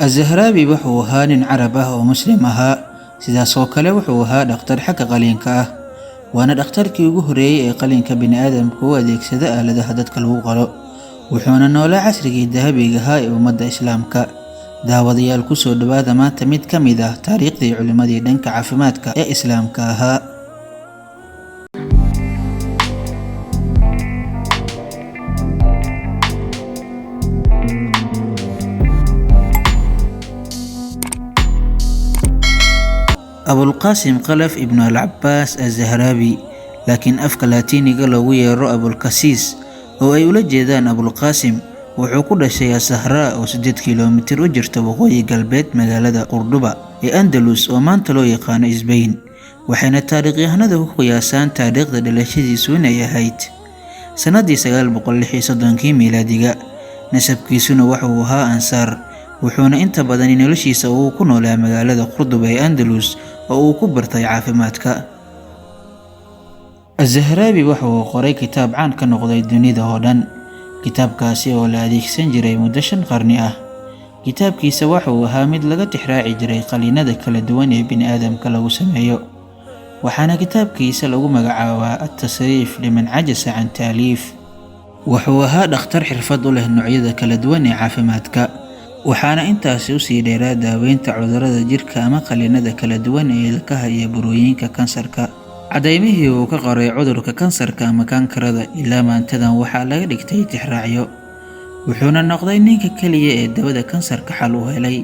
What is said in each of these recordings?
الزهرابي wuxuu ahaa nin carab ah oo muslim ahaa sidaas oo kale wuxuu ahaa dhakhtar xagga qaliinka ah waana dhakhtarkii ugu horeeyay ee qaliinka bini'aadamka u adeegsada aaladaha dadka lagu qalo wuxuuna noolaa casrigii dahabiga ahaa ee ummadda islaamka daawadayaal ku soo dhawaada maanta mid ka mid ah taariikhdii culimadii dhanka caafimaadka ee islaamka ahaa أبو القاسم قلف ابن العباس الزهرابي لكن أفكا لاتيني قالوا ويرو أبو القسيس أو أي ولجيدان أبو القاسم وحقود الشيء سهراء و 6 كيلومتر وجرت وقوي قلبيت مقالة قردبة أندلس ومان تلو يقان إسبين وحين التاريخ يهنده قياسان تاريخ ذا دلشيدي سونا يهيت سندي سقال بقلحي صدنكي ميلاديقا نسب كيسون وحوها أنصار وحونا انت بدني نلشيسا oo ku noolaa magaalada Qurduba ee Andalus oo uu ku bartay caafimaadka الزهرابي wuxuu qoray kitaab caan ka noqday dunida oo dhan kitaabkaasi oo la adeegsan jiray muddo 5 qarni ah kitaabkiisa wuxuu ahaa mid laga tixraaci jiray qaliinada kala duwan ee bini'aadamka lagu sameeyo waxaana kitaabkiisa lagu magacaabaa at-tasriif liman ajasa an ta'lif wuxuu ahaa dhakhtar xirfad u leh noocyada kala duwan ee caafimaadka waxaana intaasi u sii dheeraa daaweynta cudurrada jirka ama qaliinada kala duwan ee ilkaha iyo burooyinka kansarka cadaymihii uu ka qoray cudurka kansarka ama kankarada ilaa maantadan waxaa laga dhigtay tixraacyo wuxuuna noqday ninka kaliya ee dawada kansarka xal u helay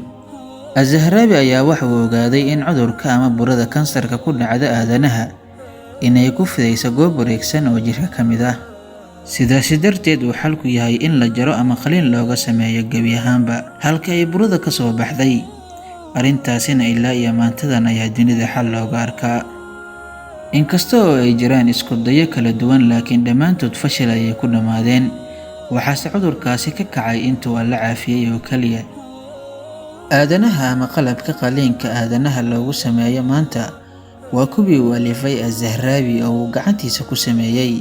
الزهرابي ayaa wuxuu ogaaday in cudurka ama burada kansarka ku dhacda aadanaha inay ku fidayso goob wareegsan oo jirka ka mid ah sidaas darteed uu xalku yahay in la jaro ama qaliin looga sameeyo gabi ahaanba halka ay burada ka soo baxday arintaasina ilaa iyo maantadan ayaa dunida xal looga arkaa inkastoo ay jiraan isku dayo kala duwan laakiin dhammaantood fashil ayay ku dhamaadeen waxaase cudurkaasi ka kacay intuu la caafiyay oo kaliya aadanaha ama qalabka qaliinka aadanaha loogu sameeyo maanta waa kuwii uu alifay الزهرابي oo uu gacantiisa ku sameeyay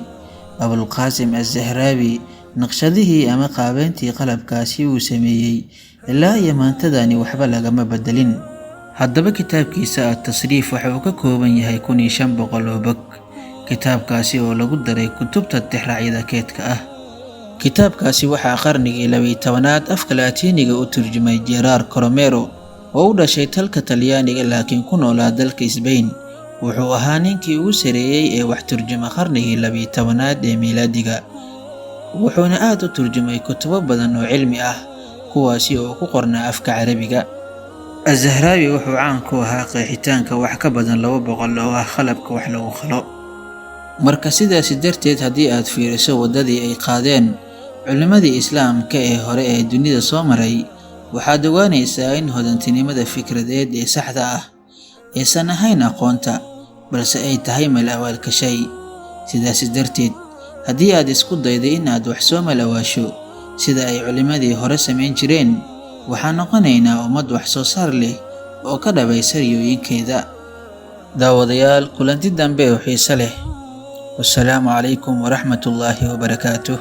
أبو القاسم الزهرابي نقشده أما قابنتي قلب كاسي وسميي إلا يمانتداني وحبا لغما بدلين هدب كتاب كيساء التصريف وحوكا كوبان يهيكوني شنبق اللوبك كتاب كاسي ولغو دري كتبت التحرعي ذا كيتك كتاب كاسي وحا قرني لوي توانات أفكالاتيني أترجمي جيرار كروميرو وودا شي تلك تلياني لكن كنو لا دلك إسبين wuxuu ahaa ninkii ugu sareeyay ee wax turjuma qarnigii 12aad ee miilaadiga wuxuuna aad u turjumay kutubo badan oo cilmi ah kuwaasi oo ku qornaa afka Carabiga الزهرابي wuxuu caan ku ahaa qeexitaanka wax ka badan 200 oo ah qalabka wax lagu qalo marka sidaas darteed hadii aad fiiriso wadadii ay qaadeen culimadii islaamka ee hore ee dunida soo maray waxaad ogaanaysaa in hodantinimada fikradeed ee saxda ah aysan ahayn aqoonta balse ay tahay malawaalka shay sidaas darteed hadii aad isku dayday in aad wax soo malawaasho sida ay culimadii hore sameyn jireen waxaan noqonaynaa ummad wax soo saar leh oo ka dhabaysa riyooyinkeeda daawadayaal kulanti dambe oo xiiso leh wassalaamu calaykum waraxmatullaahi wabarakaatuh